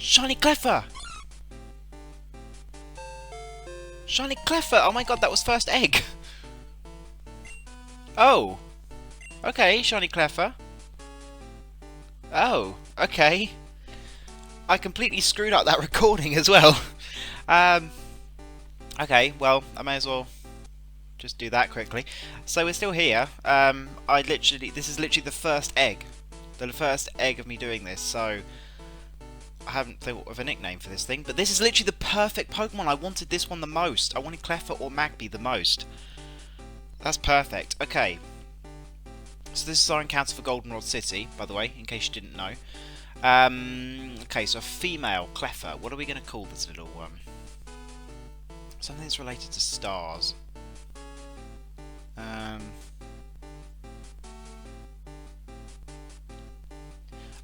Shiny Cleffa! Shiny Cleffa! Oh my god, that was first egg! Oh! Okay, Shiny Cleffa. Oh, okay. I completely screwed up that recording as well. Okay, well, I may as well just do that quickly. So we're still here. This is literally the first egg. The first egg of me doing this, so I haven't thought of a nickname for this thing, but this is literally the perfect Pokemon. I wanted this one the most. I wanted Cleffa or Magby the most. That's perfect. Okay. So this is our encounter for Goldenrod City, by the way, in case you didn't know. Okay, so a female Cleffa. What are we going to call this little one? Something that's related to stars.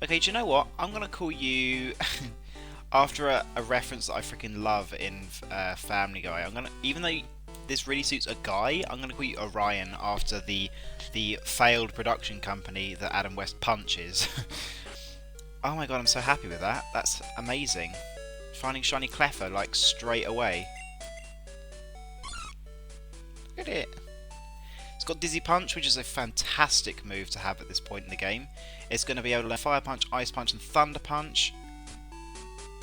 Okay, do you know what? I'm going to call you... after a reference that I freaking love in Family Guy. Even though this really suits a guy, I'm going to call you Orion after the failed production company that Adam West punches. Oh my god, I'm so happy with that. That's amazing. Finding Shiny Cleffa, like, straight away. Look at it. It's got Dizzy Punch, which is a fantastic move to have at this point in the game. It's going to be able to learn Fire Punch, Ice Punch, and Thunder Punch.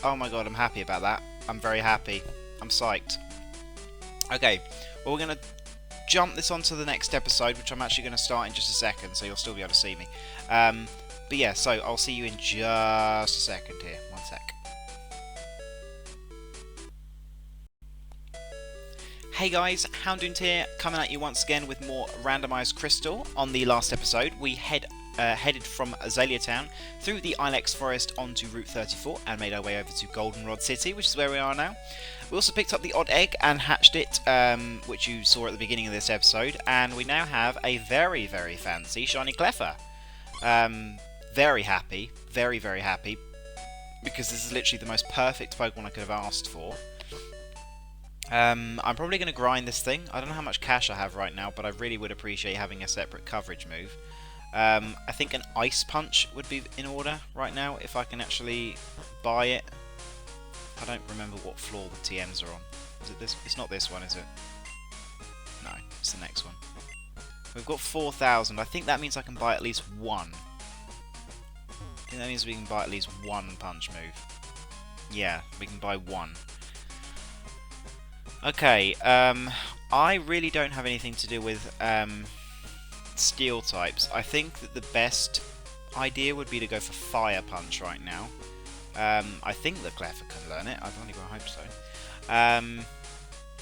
Oh my god, I'm happy about that. I'm very happy. I'm psyched. Okay, well, we're going to jump this onto the next episode, which I'm actually going to start in just a second, so you'll still be able to see me. But yeah, so I'll see you in just a second here. One sec. Hey guys, Houndoom here, coming at you once again with more Randomised Crystal. On the last episode, we headed from Azalea Town through the Ilex Forest onto Route 34 and made our way over to Goldenrod City, which is where we are now. We also picked up the odd egg and hatched it, which you saw at the beginning of this episode, and we now have a very, very fancy Shiny Cleffa. Very happy, very, very happy, because this is literally the most perfect Pokemon I could have asked for. I'm probably going to grind this thing. I don't know how much cash I have right now, but I really would appreciate having a separate coverage move. I think an Ice Punch would be in order right now, if I can actually buy it. I don't remember what floor the TMs are on. Is it this? It's not this one, is it? No, it's the next one. We've got 4,000. I think that means I can buy at least one. I think that means we can buy at least one punch move. Yeah, we can buy one. Okay, I really don't have anything to do with steel types. I think that the best idea would be to go for Fire Punch right now. I think that Cleffa can learn it. I've only got to hope so.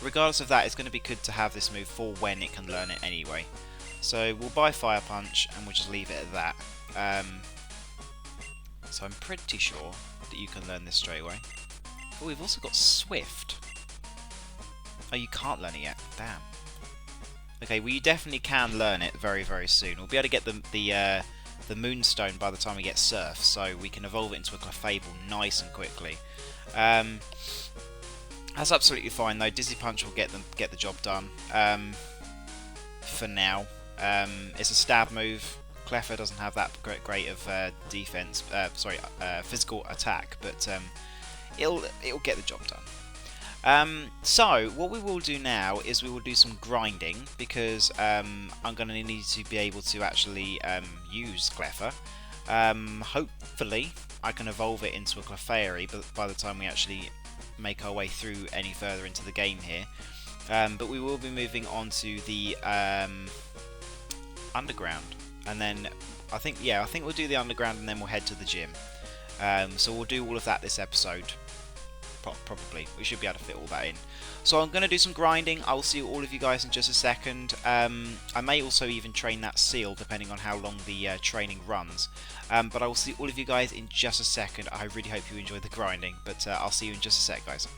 Regardless of that, it's going to be good to have this move for when it can learn it anyway. So we'll buy Fire Punch and we'll just leave it at that. So I'm pretty sure that you can learn this straight away. Oh, we've also got Swift. Oh, you can't learn it yet. Damn. Okay, well you definitely can learn it very, very soon. We'll be able to get the Moonstone by the time we get Surf, so we can evolve it into a Clefable nice and quickly. That's absolutely fine though. Dizzy Punch will get the job done. For now, it's a stab move. Cleffa doesn't have that great of defense. Physical attack, but it'll get the job done. So, what we will do now is we will do some grinding, because I'm going to need to be able to actually use Cleffa. Hopefully, I can evolve it into a Clefairy by the time we actually make our way through any further into the game here. But we will be moving on to the underground, and then I think we'll do the underground and then we'll head to the gym. So we'll do all of that this episode. Probably. We should be able to fit all that in. So I'm going to do some grinding. I will see all of you guys in just a second. I may also even train that seal, depending on how long the training runs. But I will see all of you guys in just a second. I really hope you enjoy the grinding, but I'll see you in just a sec, guys.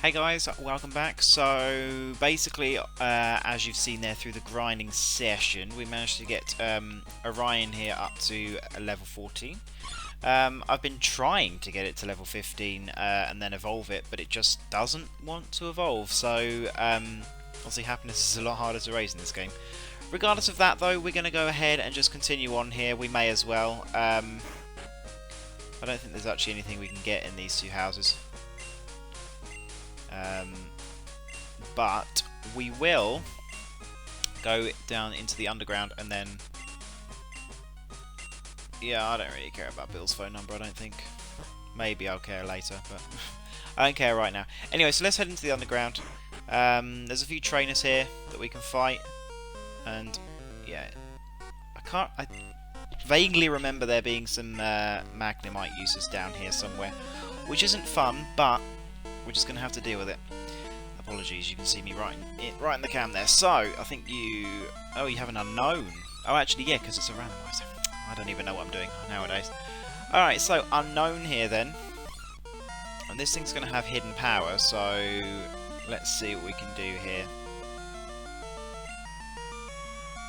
Hey guys, welcome back. So basically, as you've seen there through the grinding session, we managed to get Orion here up to level 14. I've been trying to get it to level 15 and then evolve it, but it just doesn't want to evolve. So obviously happiness is a lot harder to raise in this game. Regardless of that though, we're going to go ahead and just continue on here. We may as well. I don't think there's actually anything we can get in these two houses. But we will go down into the underground and then... Yeah, I don't really care about Bill's phone number, I don't think. Maybe I'll care later, but I don't care right now. Anyway, so let's head into the underground. There's a few trainers here that we can fight. And, yeah, I vaguely remember there being some Magnemite users down here somewhere. Which isn't fun, but we're just going to have to deal with it. Apologies, you can see me right in the cam there. So, I think you... Oh, you have an unknown. Oh, actually, yeah, because it's a randomizer. I don't even know what I'm doing nowadays. Alright, so unknown here then. And this thing's going to have hidden power, so let's see what we can do here.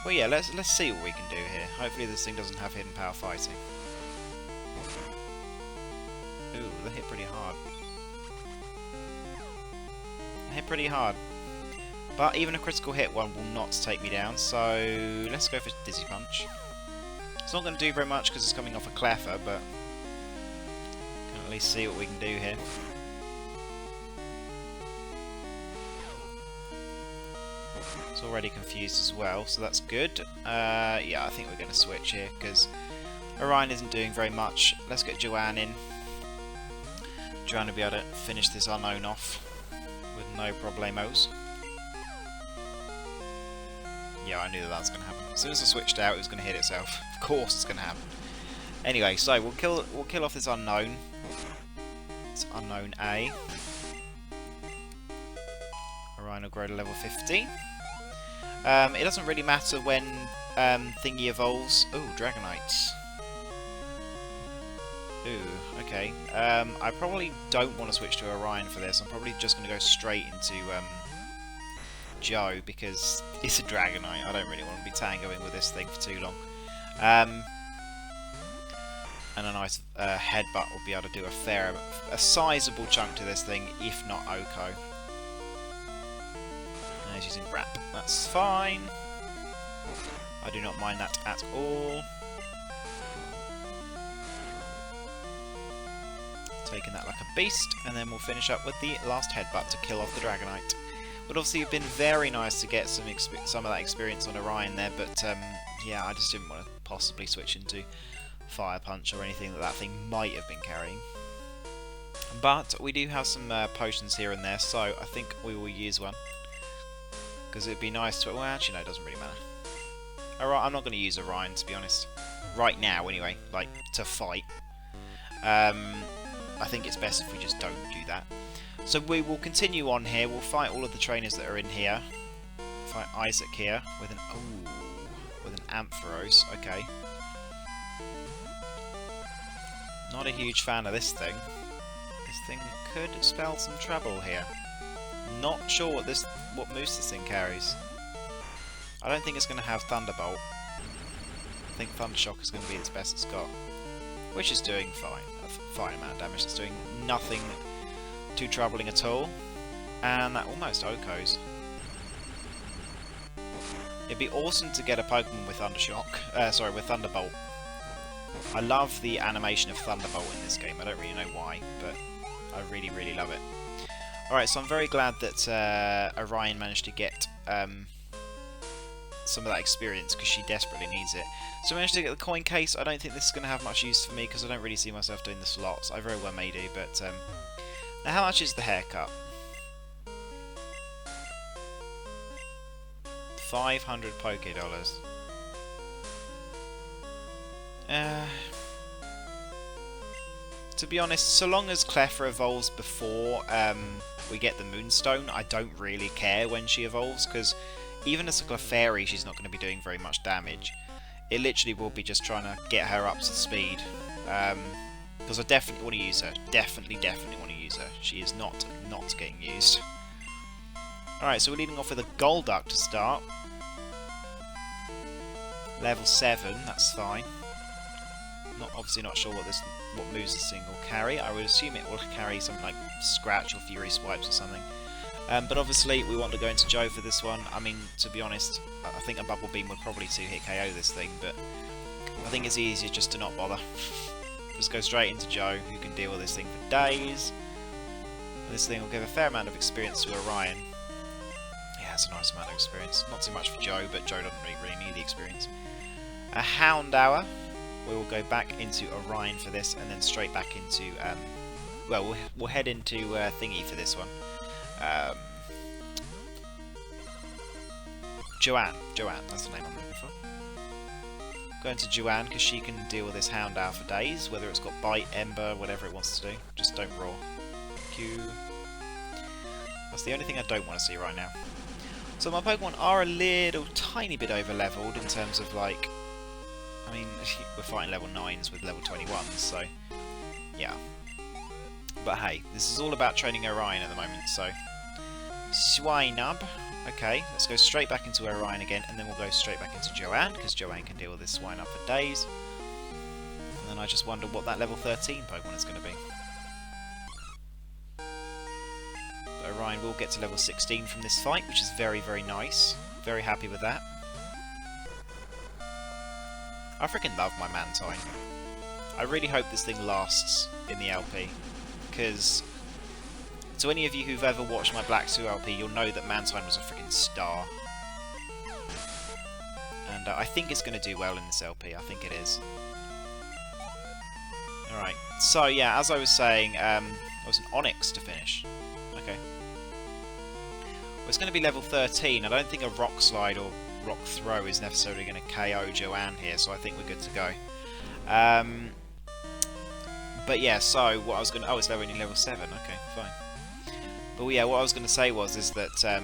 Well, yeah, let's see what we can do here. Hopefully this thing doesn't have hidden power fighting. Ooh, they hit pretty hard. Hit pretty hard, but even a critical hit one will not take me down, so let's go for Dizzy Punch. It's not going to do very much because it's coming off a Cleffa, but can at least see what we can do here. It's already confused as well, so that's good. Yeah, I think we're going to switch here because Orion isn't doing very much. Let's get Joanne in. Joanne will be able to finish this unknown off with no problemos. Yeah, I knew that was going to happen. As soon as I switched out, it was going to hit itself. Of course, it's going to happen. Anyway, so we'll kill off this unknown. It's unknown A. Orion will grow to level 50. It doesn't really matter when Thingy evolves. Ooh, Dragonites. Ooh, okay. I probably don't want to switch to Orion for this. I'm probably just going to go straight into Joe because it's a Dragonite. I don't really want to be tangoing with this thing for too long. And a nice headbutt will be able to do a sizable chunk to this thing, if not Oko. And he's using Wrap. That's fine. I do not mind that at all. Taking that like a beast, and then we'll finish up with the last headbutt to kill off the Dragonite. Would obviously have been very nice to get some of that experience on Orion there, but yeah, I just didn't want to possibly switch into Fire Punch or anything that thing might have been carrying. But we do have some potions here and there, so I think we will use one. Because it'd be nice to... Well, actually, no, it doesn't really matter. Alright, I'm not going to use Orion, to be honest. Right now, anyway, like, to fight. I think it's best if we just don't do that. So we will continue on here. We'll fight all of the trainers that are in here. Fight Isaac here with an Ampharos. Okay. Not a huge fan of this thing. This thing could spell some trouble here. Not sure what moves this thing carries. I don't think it's going to have Thunderbolt. I think Thundershock is going to be its best it's got. Which is doing fine. A fine amount of damage. It's doing nothing too troubling at all. And that almost Okos. It'd be awesome to get a Pokemon with Thundershock. Sorry, with Thunderbolt. I love the animation of Thunderbolt in this game. I don't really know why, but I really, really love it. Alright, so I'm very glad that Orion managed to get some of that experience because she desperately needs it. So I managed to get the coin case. I don't think this is going to have much use for me because I don't really see myself doing the slots. I very well may do, but now how much is the haircut? 500 Poké Dollars. To be honest, so long as Cleffa evolves before we get the Moonstone, I don't really care when she evolves, because even as a Clefairy, she's not going to be doing very much damage. It literally will be just trying to get her up to speed. Because I definitely want to use her. Definitely want to use her. She is not getting used. Alright, so we're leading off with a Golduck to start. Level 7, that's fine. Obviously not sure what moves this thing will carry. I would assume it will carry something like Scratch or Fury Swipes or something. But obviously we want to go into Joe for this one. I mean, to be honest, I think a Bubble Beam would probably 2-hit KO this thing, but I think it's easier just to not bother. Just go straight into Joe, who can deal with this thing for days. And this thing will give a fair amount of experience to Orion. Yeah, it's a nice amount of experience. Not too much for Joe, but Joe doesn't really need the experience. A Houndour. We will go back into Orion for this, and then straight back into, well, we'll head into Thingy for this one. Joanne, that's the name I'm looking for. Going to Joanne, because she can deal with this Houndour for days, whether it's got Bite, Ember, whatever it wants to do. Just don't roar. Q. That's the only thing I don't want to see right now. So my Pokemon are a little tiny bit over leveled in terms of, like, I mean, we're fighting level 9s with level 21s, so yeah. But hey, this is all about training Orion at the moment, so Swinub. Okay, let's go straight back into Orion again, and then we'll go straight back into Joanne, because Joanne can deal with this Swinub for days. And then I just wonder what that level 13 Pokemon is going to be. But Orion will get to level 16 from this fight, which is very, very nice. Very happy with that. I freaking love my Mantine. I really hope this thing lasts in the LP, because to any of you who've ever watched my Black 2 LP, you'll know that Mantine was a freaking star. And I think it's going to do well in this LP, I think it is. Alright, so yeah, as I was saying, it was an Onix to finish. Okay. Well, it's going to be level 13, I don't think a Rock Slide or Rock Throw is necessarily going to KO Joanne here, so I think we're good to go. But yeah, so what I was going to... Oh, it's only level 7, okay, fine. But yeah, what I was going to say is that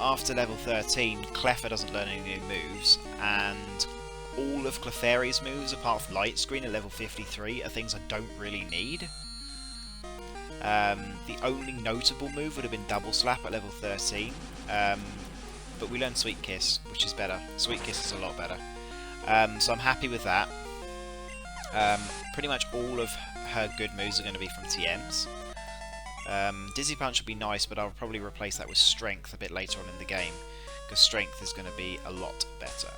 after level 13, Cleffa doesn't learn any new moves, and all of Clefairy's moves, apart from Light Screen at level 53, are things I don't really need. The only notable move would have been Double Slap at level 13. But we learned Sweet Kiss, which is better. Sweet Kiss is a lot better. So I'm happy with that. Pretty much all of her good moves are going to be from TMs. Dizzy Punch would be nice, but I'll probably replace that with Strength a bit later on in the game, because Strength is going to be a lot better.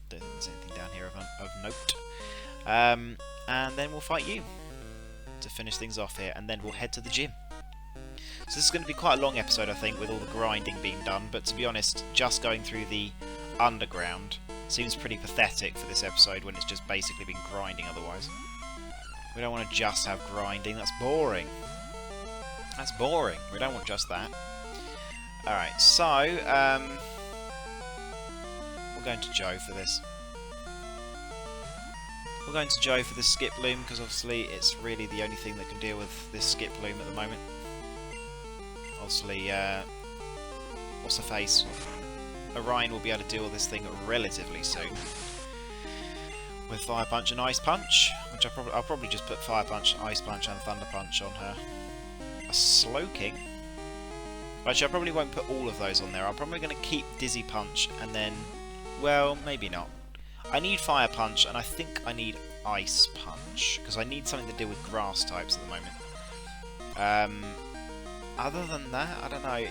Don't think there's anything down here of note. And then we'll fight you to finish things off here, and then we'll head to the gym. So this is going to be quite a long episode, I think, with all the grinding being done, but to be honest, just going through the underground seems pretty pathetic for this episode when it's just basically been grinding otherwise. We don't want to just have grinding, that's boring. That's boring, we don't want just that. Alright, so, we're going to Joe for this. We're going to Joe for the Skip Loom, because obviously it's really the only thing that can deal with this Skip Loom at the moment. Obviously, what's her face? Orion will be able to deal with this thing relatively soon. With Fire Punch and Ice Punch, which I'll probably just put Fire Punch, Ice Punch and Thunder Punch on her. A Slowking? Actually, I probably won't put all of those on there. I'm probably going to keep Dizzy Punch and then... Well, maybe not. I need Fire Punch and I think I need Ice Punch, because I need something to deal with Grass types at the moment. Other than that, I don't know.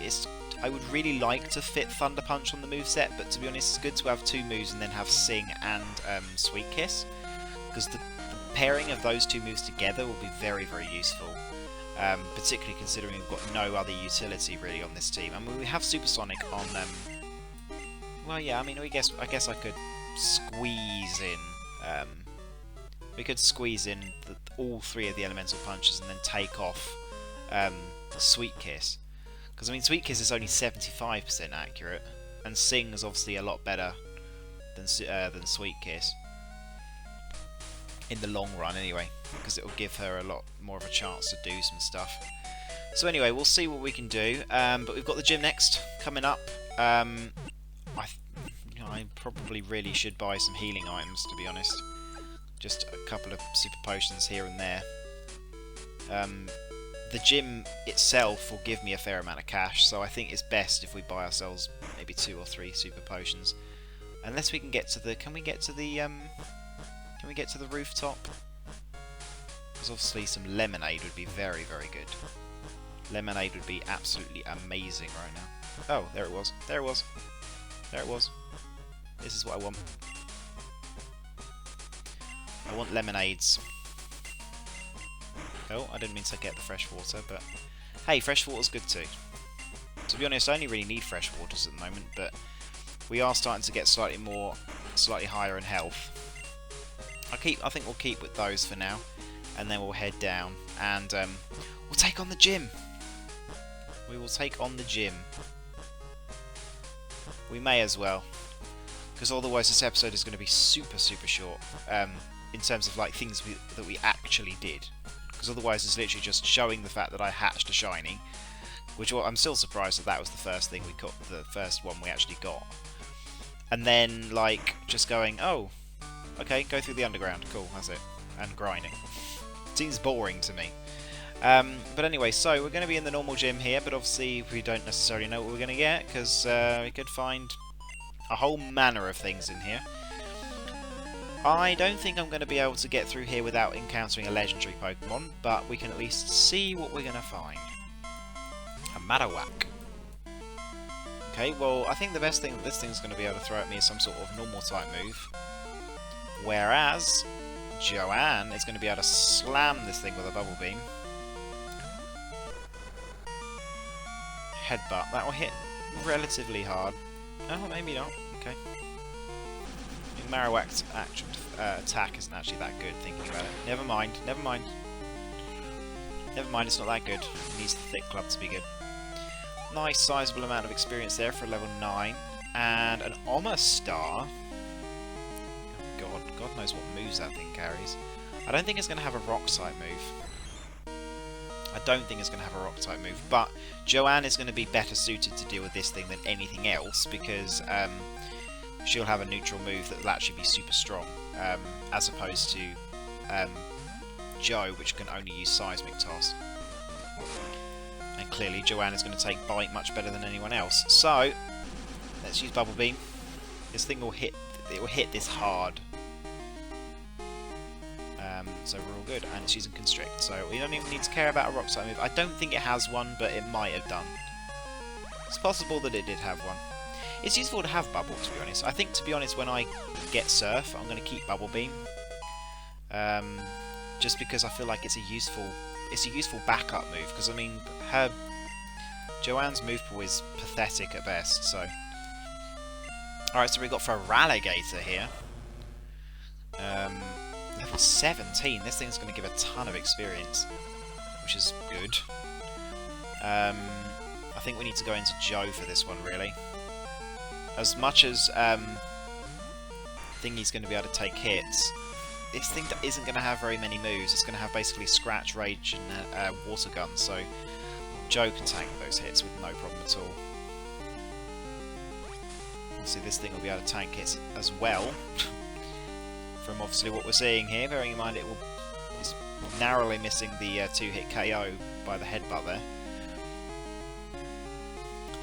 I would really like to fit Thunder Punch on the moveset, but to be honest, it's good to have two moves and then have Sing and Sweet Kiss, because the pairing of those two moves together will be very, very useful. Particularly considering we've got no other utility really on this team. I mean, we have Supersonic on well, yeah. I mean, I guess I could squeeze in. We could squeeze in all three of the elemental punches and then take off Sweet Kiss. Because, I mean, Sweet Kiss is only 75% accurate, and Sing is obviously a lot better than Sweet Kiss. In the long run, anyway, because it will give her a lot more of a chance to do some stuff. So anyway, we'll see what we can do, but we've got the gym next, coming up. I probably really should buy some healing items, to be honest. Just a couple of super potions here and there. The gym itself will give me a fair amount of cash, so I think it's best if we buy ourselves maybe 2 or 3 super potions. Unless we can get to the... Can we get to the rooftop? Because obviously some lemonade would be very, very good. Lemonade would be absolutely amazing right now. Oh, there it was. There it was. There it was. This is what I want. I want lemonades. Oh, I didn't mean to get the fresh water, but hey, fresh water's good too. To be honest, I only really need fresh waters at the moment, but we are starting to get slightly higher in health. I think we'll keep with those for now, and then we'll head down and we'll take on the gym. We will take on the gym. We may as well, because otherwise this episode is going to be super, super short in terms of like things that we actually did. Because otherwise it's literally just showing the fact that I hatched a shiny, which I'm still surprised that was the first thing we got, the first one we actually got. And then like just going, oh, okay, go through the underground, cool, that's it, and grinding. Seems boring to me. But anyway, so we're going to be in the normal gym here, but obviously we don't necessarily know what we're going to get, because we could find a whole manner of things in here. I don't think I'm going to be able to get through here without encountering a legendary Pokemon, but we can at least see what we're going to find. A Marowak. Okay, well, I think the best thing that this thing's going to be able to throw at me is some sort of normal type move. Whereas Joanne is going to be able to slam this thing with a Bubble Beam. Headbutt. That will hit relatively hard. Oh, maybe not. Okay. Marowak's actual attack isn't actually that good, thinking about it. Never mind, never mind. Never mind, it's not that good. It needs the thick club to be good. Nice sizable amount of experience there for a level 9. And an Omastar. Oh God knows what moves that thing carries. I don't think it's going to have a rock type move. I don't think it's going to have a rock type move, but Joanne is going to be better suited to deal with this thing than anything else, because she'll have a neutral move that will actually be super strong, as opposed to Joe, which can only use Seismic Toss. And clearly Joanne is going to take Bite much better than anyone else. So let's use Bubble Beam. This thing will hit. It will hit this hard. So we're all good, and it's using Constrict, so we don't even need to care about a rock type move. I don't think it has one, but it might have done. It's possible that it did have one. It's useful to have Bubble, to be honest. I think, to be honest, when I get Surf, I'm going to keep Bubble Beam. Just because I feel like it's a useful backup move. Because I mean, Joanne's move pool is pathetic at best. So, all right, so we got for a Ralligator here. Level 17. This thing's going to give a ton of experience, which is good. I think we need to go into Joe for this one, really. As much as Thingy's going to be able to take hits, this thing isn't going to have very many moves. It's going to have basically Scratch, Rage, and Water Gun, so Joe can tank those hits with no problem at all. See, this thing will be able to tank hits as well, from obviously what we're seeing here, bearing in mind it's narrowly missing the 2-hit KO by the headbutt there.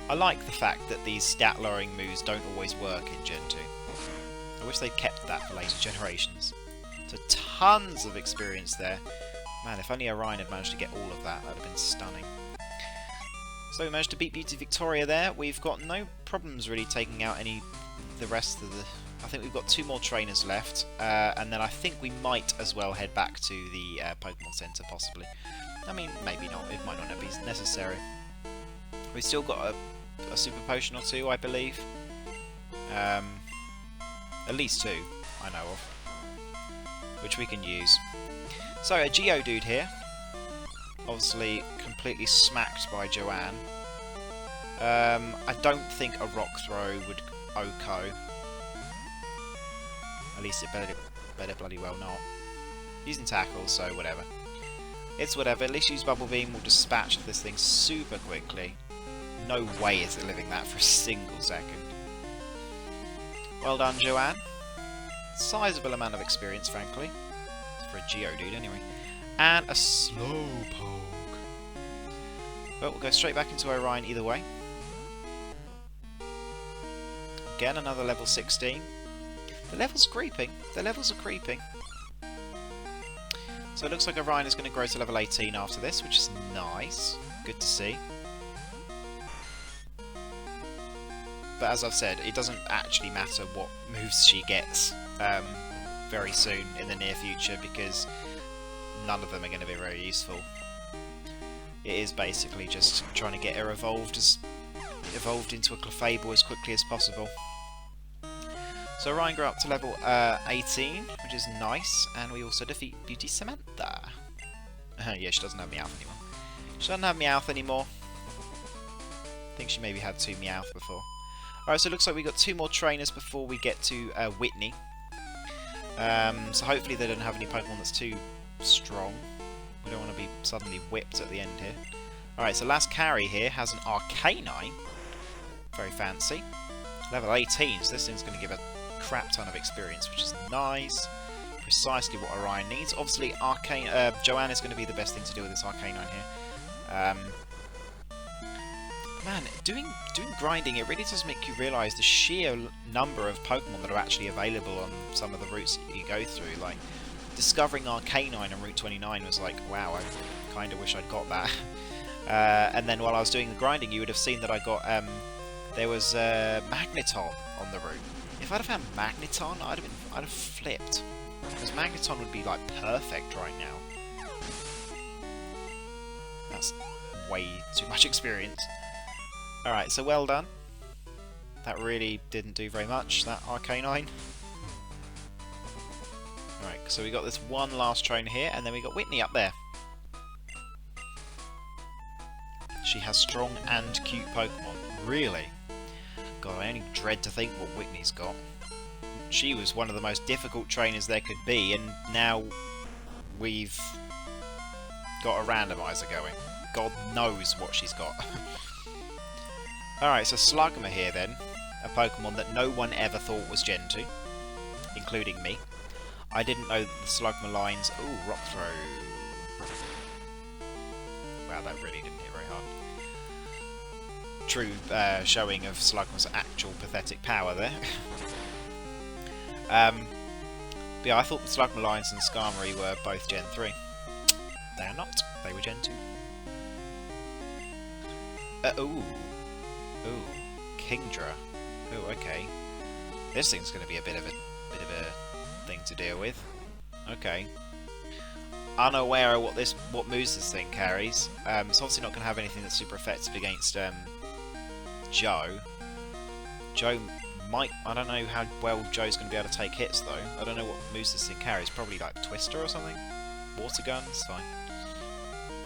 I like the fact that these stat-lowering moves don't always work in Gen 2. I wish they'd kept that for later generations. So tons of experience there. Man, if only Orion had managed to get all of that, that would have been stunning. So we managed to beat Beauty Victoria there. We've got no problems really taking out the rest of the... I think we've got 2 more trainers left, and then I think we might as well head back to the Pokemon Center, possibly. I mean, maybe not. It might not be necessary. We've still got a Super Potion or 2, I believe. At least 2, I know of, which we can use. So, a Geodude here. Obviously, completely smacked by Joanne. I don't think a Rock Throw would OHKO. At least it better bloody well not. Using Tackle, so whatever. It's whatever. At least use Bubble Beam. We'll dispatch this thing super quickly. No way is it living that for a single second. Well done, Joanne. Sizable amount of experience, frankly. for a Geodude anyway. And a Slowpoke. Well, we'll go straight back into Orion either way. Again, another level 16. The levels are creeping. The levels are creeping. So it looks like Orion is going to grow to level 18 after this, which is nice. Good to see. But as I've said, it doesn't actually matter what moves she gets very soon in the near future, because none of them are going to be very useful. It is basically just trying to get her evolved into a Clefable as quickly as possible. So Orion grew up to level 18, which is nice, and we also defeat Beauty Samantha. Yeah, she doesn't have Meowth anymore. She doesn't have Meowth anymore. I think she maybe had 2 Meowth before. Alright, so it looks like we got 2 more trainers before we get to Whitney. So hopefully they don't have any Pokemon that's too strong. We don't want to be suddenly whipped at the end here. Alright, so last carry here has an Arcanine. Very fancy. Level 18, so this thing's going to give a crap ton of experience, which is nice. Precisely what Orion needs. Obviously, Joanne is going to be the best thing to do with this Arcanine here. Man, doing grinding, it really does make you realise the sheer number of Pokemon that are actually available on some of the routes that you go through. Like, discovering Arcanine on Route 29 was like, wow, I kind of wish I'd got that. And then while I was doing the grinding, you would have seen that I got, there was Magneton on the route. If I'd have found Magneton, I'd have flipped. Because Magneton would be, like, perfect right now. That's way too much experience. Alright, so well done. That really didn't do very much, that Arcanine. Alright, so we got this one last trainer here, and then we got Whitney up there. She has strong and cute Pokemon. Really? God, I only dread to think what Whitney's got. She was one of the most difficult trainers there could be, and now we've got a randomizer going. God knows what she's got. Alright, so Slugma here then. A Pokemon that no one ever thought was Gen 2. Including me. I didn't know that the Slugma lines... Ooh, Rock Throw. Wow, that really didn't hit very hard. True showing of Slugma's actual pathetic power there. But yeah, I thought the Slugma lines and Skarmory were both Gen 3. They are not. They were Gen 2. Ooh. Ooh, Kingdra. Ooh, okay. This thing's going to be a bit of a thing to deal with. Okay. Unaware of what moves this thing carries. It's obviously not going to have anything that's super effective against Joe. Joe might... I don't know how well Joe's going to be able to take hits though. I don't know what moves this thing carries. Probably like Twister or something. Water Gun's fine.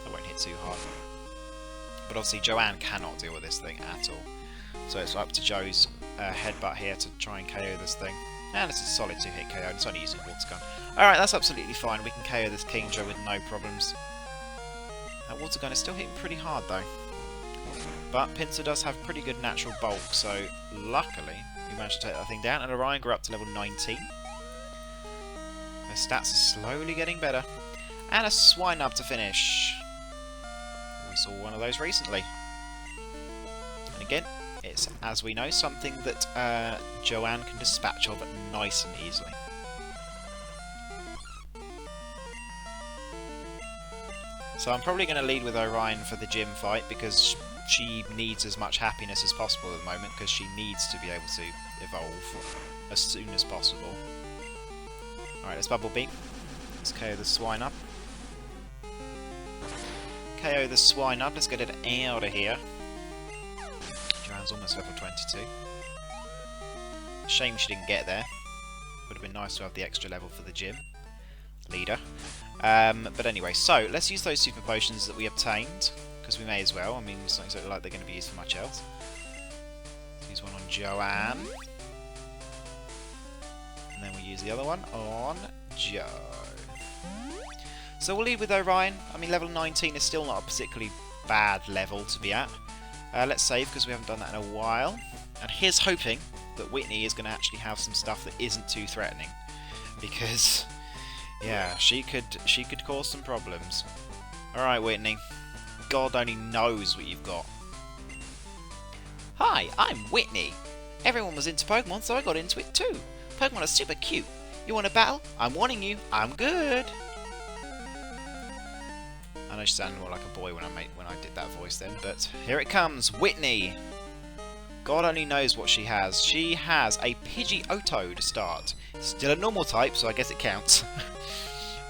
I won't hit too hard. But obviously Joanne cannot deal with this thing at all. So it's up to Joe's headbutt here to try and KO this thing. And it's a solid 2-hit KO, and it's only using Water Gun. Alright, that's absolutely fine. We can KO this Kingdra with no problems. That Water Gun is still hitting pretty hard though. But Pinsir does have pretty good natural bulk, so luckily we managed to take that thing down. And Orion grew up to level 19. Their stats are slowly getting better. And a Swinub to finish. We saw one of those recently. And again, it's, as we know, something that Joanne can dispatch of nice and easily. So I'm probably going to lead with Orion for the gym fight, because she needs as much happiness as possible at the moment, because she needs to be able to evolve as soon as possible. Alright, let's Bubble Beam. Let's KO the Swinub. KO the Swinub, let's get it out of here. Joanne's almost level 22. Shame she didn't get there. Would have been nice to have the extra level for the gym leader. But anyway, so let's use those super potions that we obtained, because we may as well. I mean, it's not exactly like they're going to be used for much else. Let's use one on Joanne. And then we use the other one on Joe. So we'll lead with Orion. I mean, level 19 is still not a particularly bad level to be at. Let's save, because we haven't done that in a while. And here's hoping that Whitney is going to actually have some stuff that isn't too threatening. Because Yeah, she could cause some problems. Alright, Whitney. God only knows what you've got. Hi, I'm Whitney. Everyone was into Pokemon, so I got into it too. Pokemon are super cute. You want to battle? I'm warning you, I'm good. I know she sounded more like a boy when I did that voice then, but here it comes, Whitney. God only knows what she has. She has a Pidgeotto to start. Still a normal type, so I guess it counts.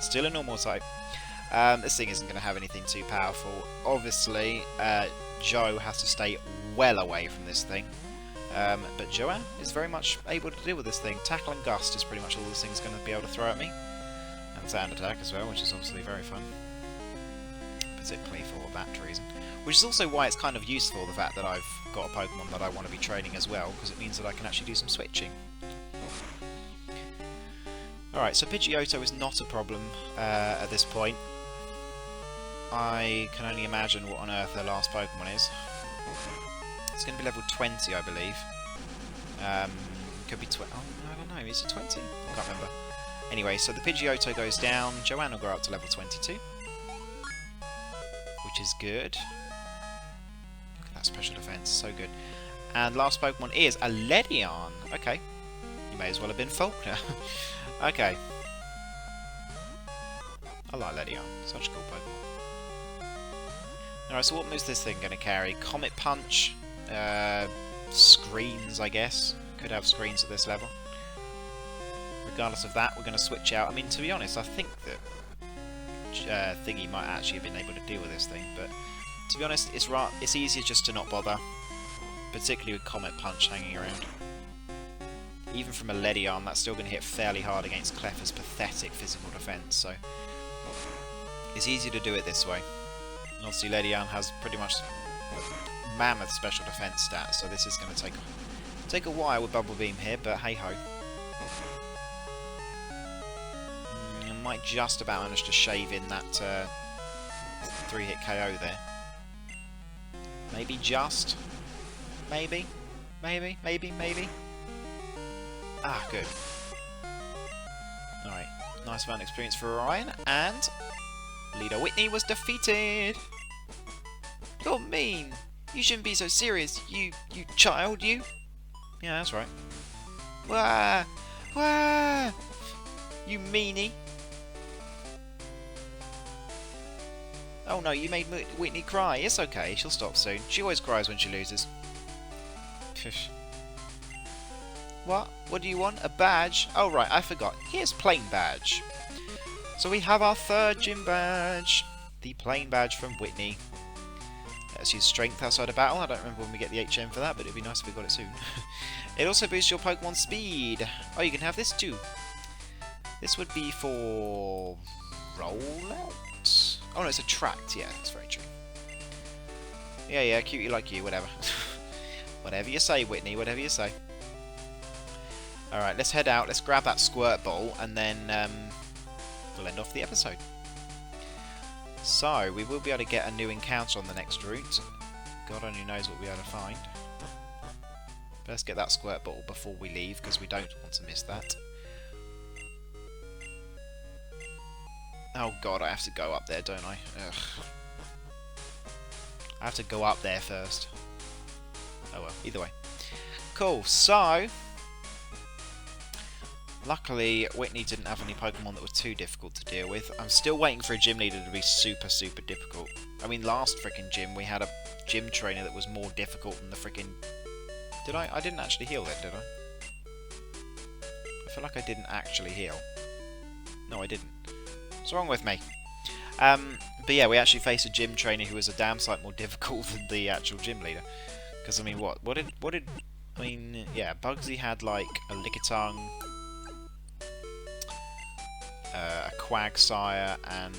Still a normal type. This thing isn't going to have anything too powerful. Obviously, Joe has to stay well away from this thing. But Joanne is very much able to deal with this thing. Tackle and Gust is pretty much all this thing's going to be able to throw at me. And Sand Attack as well, which is obviously very fun. Particularly for that reason. Which is also why it's kind of useful, the fact that I've got a Pokemon that I want to be training as well, because it means that I can actually do some switching. Alright, so Pidgeotto is not a problem at this point. I can only imagine what on earth their last Pokemon is. It's going to be level 20, I believe. Could be 20. Oh, I don't know. Is it 20? I can't remember. Anyway, so the Pidgeotto goes down. Joanne will go up to level 22. Which is good. Look at that special defense. So good. And last Pokemon is a Ledian. Okay. You may as well have been Faulkner. Okay. I like Ledian. Such a cool Pokemon. Alright, so what moves this thing going to carry? Comet Punch. Screens, I guess. Could have screens at this level. Regardless of that, we're going to switch out. I mean, to be honest, I think that Thingy might actually have been able to deal with this thing, but to be honest, it's easier just to not bother, particularly with Comet Punch hanging around. Even from a Ledian, that's still going to hit fairly hard against Cleffa's pathetic physical defense, so it's easier to do it this way. And obviously Ledian has pretty much mammoth special defense stats, so this is going to take a while with Bubble Beam here, but hey ho. Might just about manage to shave in that 3-hit KO there. Maybe just. Maybe. Ah, good. Alright, nice amount of experience for Orion, and Leader Whitney was defeated! You're mean! You shouldn't be so serious, you child, you! Yeah, that's right. Wah! Wah! You meanie! Oh no, you made Whitney cry. It's okay, she'll stop soon. She always cries when she loses. What? What do you want? A badge? Oh right, I forgot. Here's plain badge. So we have our third gym badge. The plain badge from Whitney. Let's use strength outside of battle. I don't remember when we get the HM for that, but it'd be nice if we got it soon. It also boosts your Pokemon speed. Oh, you can have this too. This would be for rollout. Oh no, it's attract. Yeah, that's very true. Yeah, cutie like you, whatever. Whatever you say, Whitney, whatever you say. Alright, let's head out, let's grab that Squirt Ball, and then we'll end off the episode. So, we will be able to get a new encounter on the next route. God only knows what we'll be able to find. But let's get that Squirt Ball before we leave, because we don't want to miss that. Oh god, I have to go up there, don't I? Ugh. I have to go up there first. Oh well, either way. Cool, so luckily Whitney didn't have any Pokemon that were too difficult to deal with. I'm still waiting for a gym leader to be super difficult. I mean, last frickin' gym we had a gym trainer that was more difficult than the frickin'... Did I? I didn't actually heal then, did I? I feel like I didn't actually heal. No, I didn't. What's wrong with me? But yeah, we actually faced a gym trainer who was a damn sight more difficult than the actual gym leader. Because I mean, what did? I mean, yeah, Bugsy had like a Lickitung, a Quagsire, and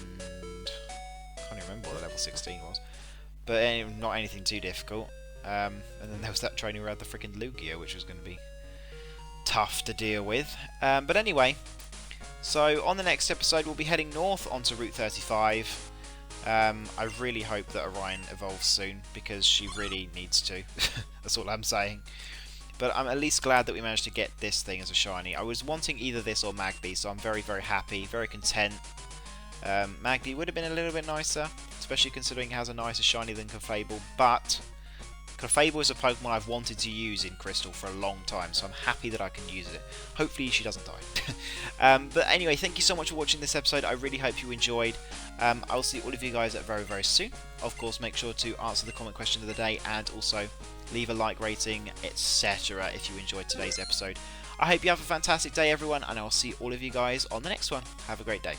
I can't even remember what the level 16 was. But not anything too difficult. And then there was that trainer who had the freaking Lugia, which was going to be tough to deal with. But anyway. So, on the next episode, we'll be heading north onto Route 35. I really hope that Orion evolves soon, because she really needs to. That's all I'm saying. But I'm at least glad that we managed to get this thing as a shiny. I was wanting either this or Magby, so I'm very, very happy, very content. Magby would have been a little bit nicer, especially considering it has a nicer shiny than Clefable, but Clefable is a Pokemon I've wanted to use in Crystal for a long time, so I'm happy that I can use it. Hopefully she doesn't die. But anyway, thank you so much for watching this episode. I really hope you enjoyed. I'll see all of you guys very, very soon. Of course, make sure to answer the comment question of the day and also leave a like rating, etc. if you enjoyed today's episode. I hope you have a fantastic day, everyone, and I'll see all of you guys on the next one. Have a great day.